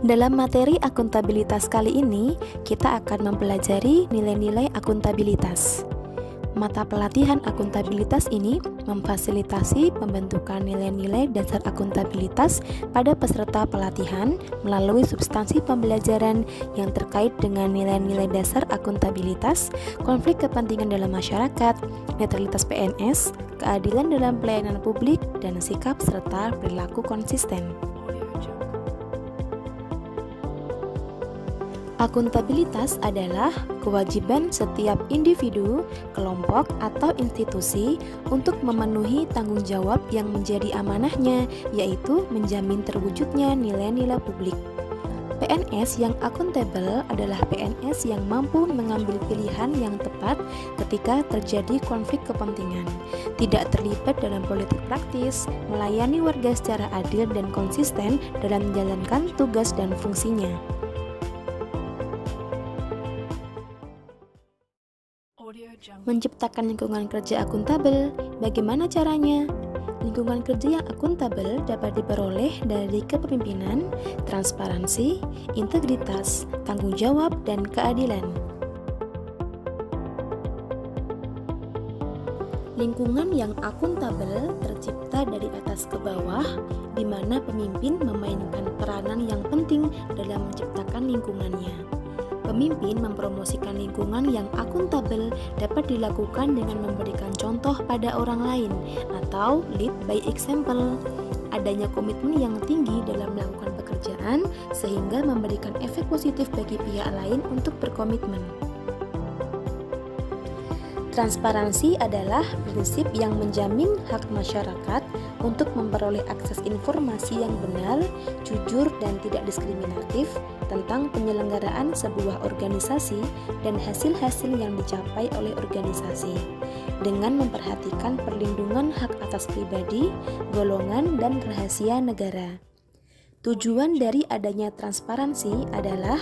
Dalam materi akuntabilitas kali ini, kita akan mempelajari nilai-nilai akuntabilitas. Mata pelatihan akuntabilitas ini memfasilitasi pembentukan nilai-nilai dasar akuntabilitas pada peserta pelatihan melalui substansi pembelajaran yang terkait dengan nilai-nilai dasar akuntabilitas, konflik kepentingan dalam masyarakat, netralitas PNS, keadilan dalam pelayanan publik, dan sikap serta perilaku konsisten. Akuntabilitas adalah kewajiban setiap individu, kelompok, atau institusi untuk memenuhi tanggung jawab yang menjadi amanahnya, yaitu menjamin terwujudnya nilai-nilai publik. PNS yang akuntabel adalah PNS yang mampu mengambil pilihan yang tepat ketika terjadi konflik kepentingan, tidak terlibat dalam politik praktis, melayani warga secara adil dan konsisten dalam menjalankan tugas dan fungsinya. Menciptakan lingkungan kerja akuntabel, bagaimana caranya? Lingkungan kerja yang akuntabel dapat diperoleh dari kepemimpinan, transparansi, integritas, tanggung jawab, dan keadilan. Lingkungan yang akuntabel tercipta dari atas ke bawah, di mana pemimpin memainkan peranan yang penting dalam menciptakan lingkungannya. Pemimpin mempromosikan lingkungan yang akuntabel dapat dilakukan dengan memberikan contoh pada orang lain atau lead by example. Adanya komitmen yang tinggi dalam melakukan pekerjaan sehingga memberikan efek positif bagi pihak lain untuk berkomitmen. Transparansi adalah prinsip yang menjamin hak masyarakat untuk memperoleh akses informasi yang benar, jujur, dan tidak diskriminatif tentang penyelenggaraan sebuah organisasi dan hasil-hasil yang dicapai oleh organisasi, dengan memperhatikan perlindungan hak atas pribadi, golongan, dan rahasia negara. Tujuan dari adanya transparansi adalah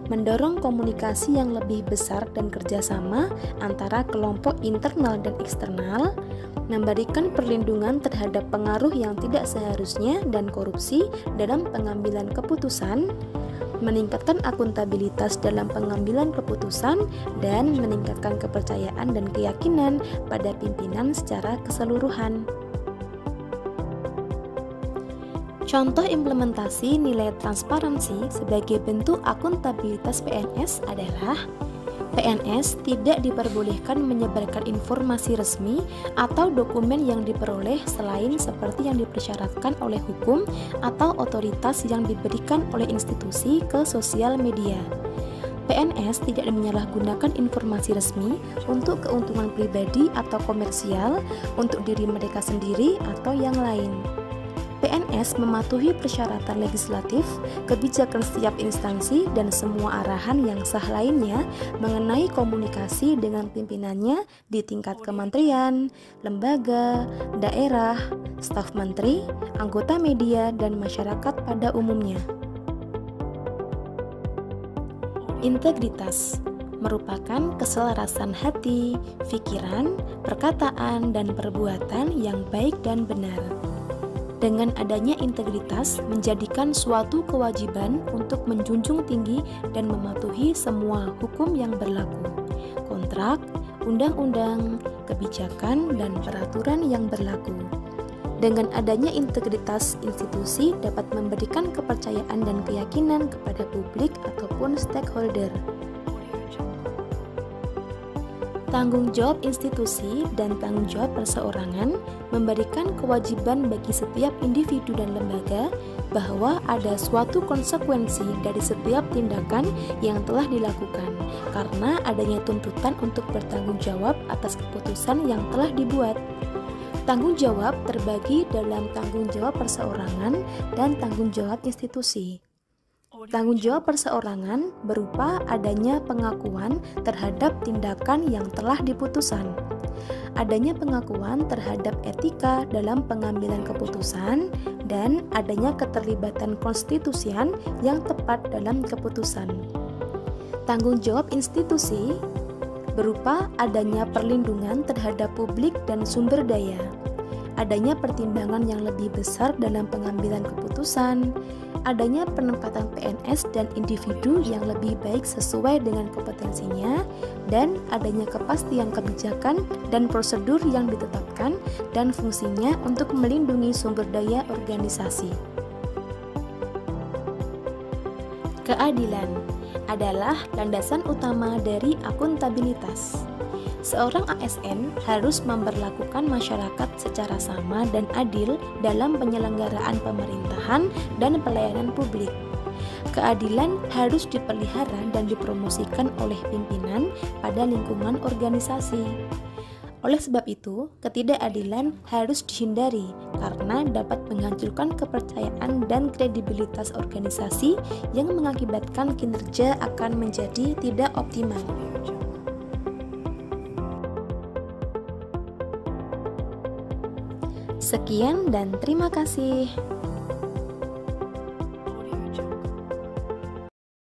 mendorong komunikasi yang lebih besar dan kerjasama antara kelompok internal dan eksternal, memberikan perlindungan terhadap pengaruh yang tidak seharusnya dan korupsi dalam pengambilan keputusan, meningkatkan akuntabilitas dalam pengambilan keputusan, dan meningkatkan kepercayaan dan keyakinan pada pimpinan secara keseluruhan. Contoh implementasi nilai transparansi sebagai bentuk akuntabilitas PNS adalah PNS tidak diperbolehkan menyebarkan informasi resmi atau dokumen yang diperoleh selain seperti yang dipersyaratkan oleh hukum atau otoritas yang diberikan oleh institusi ke sosial media. PNS tidak menyalahgunakan informasi resmi untuk keuntungan pribadi atau komersial untuk diri mereka sendiri atau yang lain. PNS mematuhi persyaratan legislatif, kebijakan setiap instansi, dan semua arahan yang sah lainnya mengenai komunikasi dengan pimpinannya di tingkat kementerian, lembaga, daerah, staf menteri, anggota media, dan masyarakat pada umumnya. Integritas merupakan keselarasan hati, pikiran, perkataan, dan perbuatan yang baik dan benar. Dengan adanya integritas menjadikan suatu kewajiban untuk menjunjung tinggi dan mematuhi semua hukum yang berlaku, kontrak, undang-undang, kebijakan, dan peraturan yang berlaku. Dengan adanya integritas, institusi dapat memberikan kepercayaan dan keyakinan kepada publik ataupun stakeholder. Tanggung jawab institusi dan tanggung jawab perseorangan memberikan kewajiban bagi setiap individu dan lembaga bahwa ada suatu konsekuensi dari setiap tindakan yang telah dilakukan karena adanya tuntutan untuk bertanggung jawab atas keputusan yang telah dibuat. Tanggung jawab terbagi dalam tanggung jawab perseorangan dan tanggung jawab institusi. Tanggung jawab perseorangan berupa adanya pengakuan terhadap tindakan yang telah diputuskan, adanya pengakuan terhadap etika dalam pengambilan keputusan, dan adanya keterlibatan konstitusian yang tepat dalam keputusan. Tanggung jawab institusi berupa adanya perlindungan terhadap publik dan sumber daya, adanya pertimbangan yang lebih besar dalam pengambilan keputusan, adanya penempatan PNS dan individu yang lebih baik sesuai dengan kompetensinya, dan adanya kepastian kebijakan dan prosedur yang ditetapkan dan fungsinya untuk melindungi sumber daya organisasi. Keadilan adalah landasan utama dari akuntabilitas. Seorang ASN harus memperlakukan masyarakat secara sama dan adil dalam penyelenggaraan pemerintahan dan pelayanan publik. Keadilan harus dipelihara dan dipromosikan oleh pimpinan pada lingkungan organisasi. Oleh sebab itu, ketidakadilan harus dihindari karena dapat menghancurkan kepercayaan dan kredibilitas organisasi yang mengakibatkan kinerja akan menjadi tidak optimal. Sekian dan terima kasih.